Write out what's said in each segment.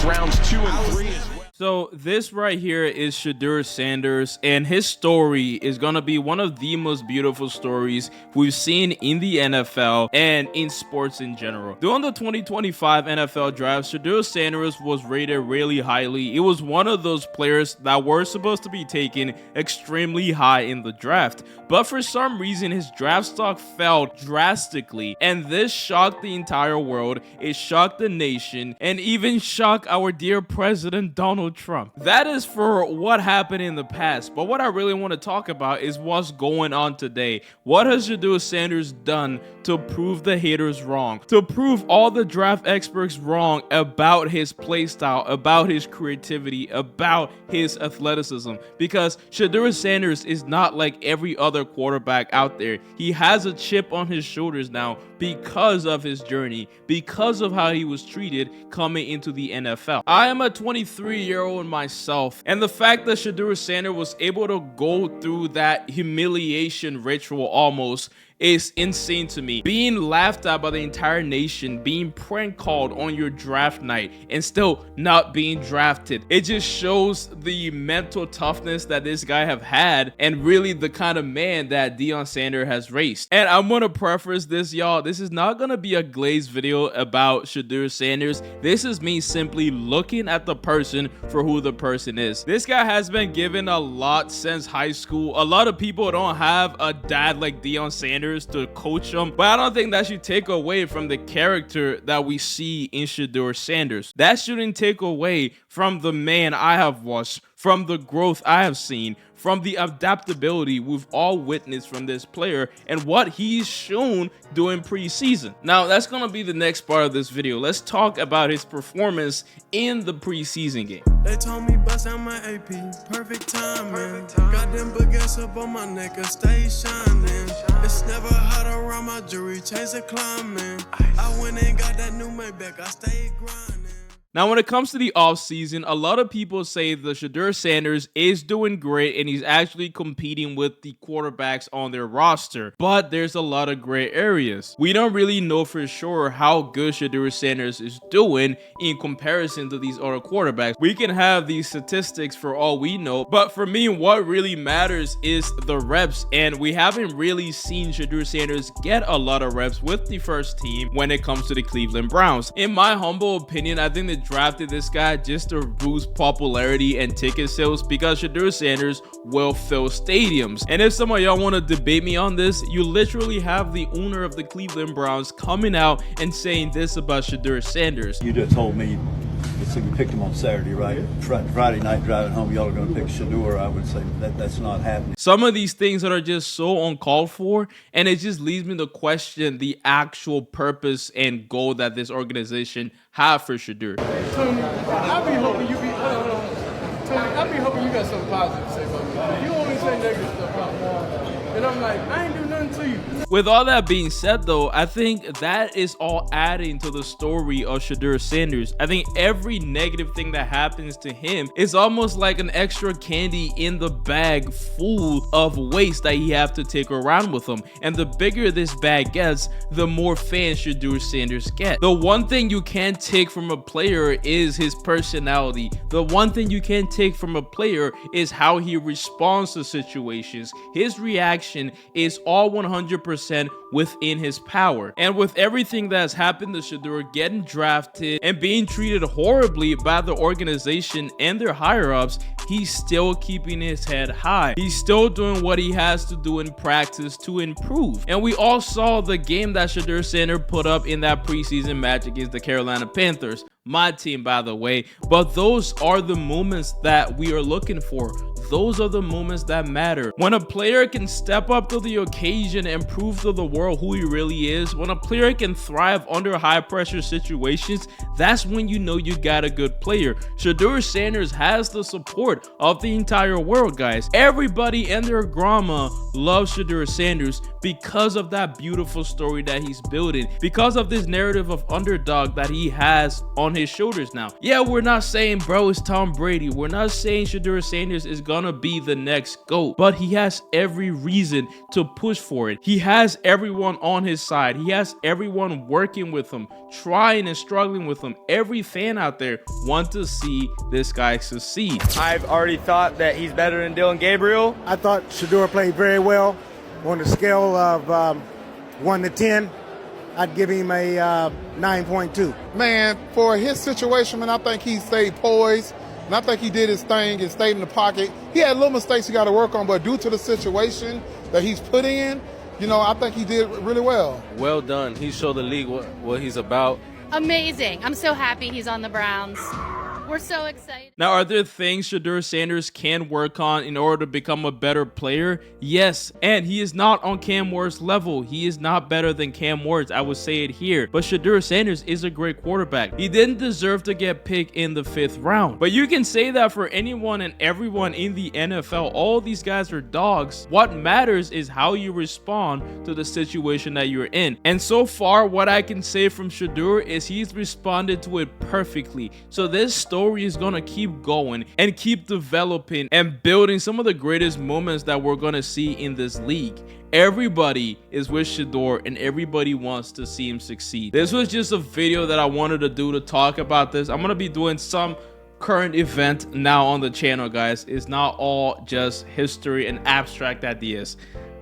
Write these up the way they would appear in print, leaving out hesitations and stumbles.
rounds 2 and 3 as well. So this right here is Shedeur Sanders, and his story is going to be one of the most beautiful stories we've seen in the NFL and in sports in general. During the 2025 NFL draft, Shedeur Sanders was rated really highly. It was one of those players that were supposed to be taken extremely high in the draft, but for some reason his draft stock fell drastically, and this shocked the entire world. It shocked the nation, and even shocked our dear President Donald Trump. That is for what happened in the past, but what I really want to talk about is what's going on today. What has Shedeur Sanders done to prove the haters wrong, to prove all the draft experts wrong about his play style, about his creativity, about his athleticism? Because Shedeur Sanders is not like every other quarterback out there. He has a chip on his shoulders now because of his journey, because of how he was treated coming into the NFL. I am a 23-year-old myself, and the fact that Shedeur Sanders was able to go through that humiliation ritual almost is insane to me. Being laughed at by the entire nation, being prank called on your draft night, and still not being drafted. It just shows the mental toughness that this guy have had, and really the kind of man that Deion Sanders has raised. And I'm gonna preface this, y'all. This is not gonna be a glazed video about Shedeur Sanders. This is me simply looking at the person for who the person is. This guy has been given a lot since high school. A lot of people don't have a dad like Deion Sanders to coach them, but I don't think that should take away from the character that we see in Shedeur Sanders. That shouldn't take away from the man I have watched, from the growth I have seen, from the adaptability we've all witnessed from this player and what he's shown during preseason. Now, that's gonna be the next part of this video. Let's talk about his performance in the preseason game. They told me bust out my AP, perfect timing. Got them baguettes up on my neck, I stay shining. It's never hot around my jewelry, chase a climbing. I went and got that new Maybach, I stayed grinding. Now, when it comes to the offseason, a lot of people say that Shedeur Sanders is doing great and he's actually competing with the quarterbacks on their roster, but there's a lot of gray areas. We don't really know for sure how good Shedeur Sanders is doing in comparison to these other quarterbacks. We can have these statistics for all we know, but for me, what really matters is the reps, and we haven't really seen Shedeur Sanders get a lot of reps with the first team when it comes to the Cleveland Browns. In my humble opinion, I think they drafted this guy just to boost popularity and ticket sales, because Shedeur Sanders will fill stadiums. And if some of y'all want to debate me on this, you literally have the owner of the Cleveland Browns coming out and saying this about Shedeur Sanders. You just told me, so you picked him on Saturday, right? Friday night driving home, y'all are going to pick Shedeur. I would say that's not happening. Some of these things that are just so uncalled for, and it just leads me to question the actual purpose and goal that this organization have for Shedeur. Tony, I be hoping you be, Tony, I be hoping you got something positive to say about me. You only say negative stuff about me. And I'm like, I ain't do nothing to you. With all that being said, though, I think that is all adding to the story of Shedeur Sanders. I think every negative thing that happens to him is almost like an extra candy in the bag full of waste that he have to take around with him. And the bigger this bag gets, the more fans Shedeur Sanders get. The one thing you can't take from a player is his personality. The one thing you can't take from a player is how he responds to situations. His reaction is all 100% within his power. And with everything that's happened to Shedeur, getting drafted and being treated horribly by the organization and their higher ups, he's still keeping his head high. He's still doing what he has to do in practice to improve. And we all saw the game that Shedeur Sanders put up in that preseason match against the Carolina Panthers. My team, by the way. But those are the moments that we are looking for. Those are the moments that matter. When a player can step up to the occasion and prove to the world who he really is, when a player can thrive under high pressure situations, that's when you know you got a good player. Shedeur Sanders has the support of the entire world, guys. Everybody and their grandma loves Shedeur Sanders because of that beautiful story that he's building, because of this narrative of underdog that he has on his shoulders now. Yeah, we're not saying, bro, it's Tom Brady. We're not saying Shedeur Sanders is gonna gonna be the next GOAT, but he has every reason to push for it. He has everyone on his side. He has everyone working with him, trying and struggling with him. Every fan out there wants to see this guy succeed. I've already thought that he's better than Dylan Gabriel. I thought Shedeur played very well. On a scale of 1 to 10, I'd give him a 9.2. Man, for his situation, man, I think he stayed poised, and I think he did his thing and stayed in the pocket. He had little mistakes he got to work on, but due to the situation that he's put in, you know, I think he did really well. Well done. He showed the league what he's about. Amazing. I'm so happy he's on the Browns. We're so excited. Now, are there things Shedeur Sanders can work on in order to become a better player? Yes, and he is not on Cam Ward's level. He is not better than Cam Ward. I would say it here. But Shedeur Sanders is a great quarterback. He didn't deserve to get picked in the 5th round. But you can say that for anyone and everyone in the NFL. All these guys are dogs. What matters is how you respond to the situation that you're in. And so far, what I can say from Shedeur is he's responded to it perfectly. So this story is gonna keep going and keep developing and building some of the greatest moments that we're gonna see in this league. Everybody is with Shedeur and everybody wants to see him succeed. This was just a video that I wanted to do to talk about this. I'm gonna be doing some current event now on the channel, guys. It's not all just history and abstract ideas.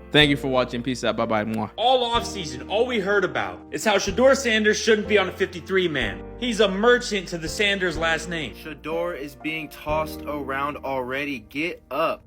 Thank you for watching. Peace out. Bye-bye. Mwah. All offseason, all we heard about is how Shedeur Sanders shouldn't be on a 53-man. He's a merchant to the Sanders last name. Shedeur is being tossed around already. Get up.